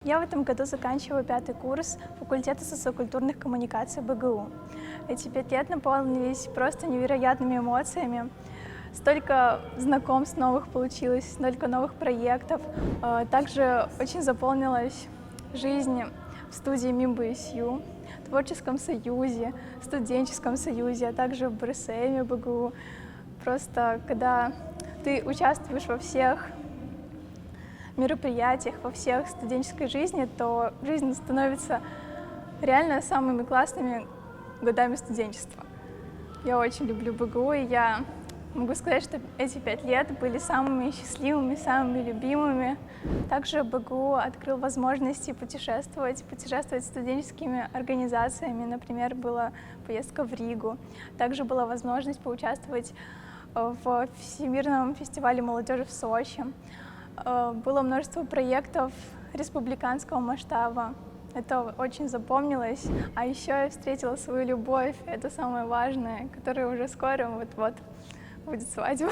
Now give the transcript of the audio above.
Я в этом году заканчиваю 5-й курс факультета социокультурных коммуникаций БГУ. Эти 5 лет наполнились просто невероятными эмоциями. Столько знакомств новых получилось, столько новых проектов. Также очень заполнилась жизнь в студии МИБСЮ, творческом союзе, студенческом союзе, а также в БРСМе БГУ. Просто когда ты участвуешь во всех мероприятиях, во всех студенческой жизни, то жизнь становится реально самыми классными годами студенчества. Я очень люблю БГУ, и я могу сказать, что эти 5 лет были самыми счастливыми, самыми любимыми. Также БГУ открыл возможности путешествовать студенческими организациями. Например, была поездка в Ригу. Также была возможность поучаствовать в Всемирном фестивале молодежи в Сочи. Было множество проектов республиканского масштаба. Это очень запомнилось. А еще я встретила свою любовь, это самое важное, которая уже скоро вот-вот будет свадьба.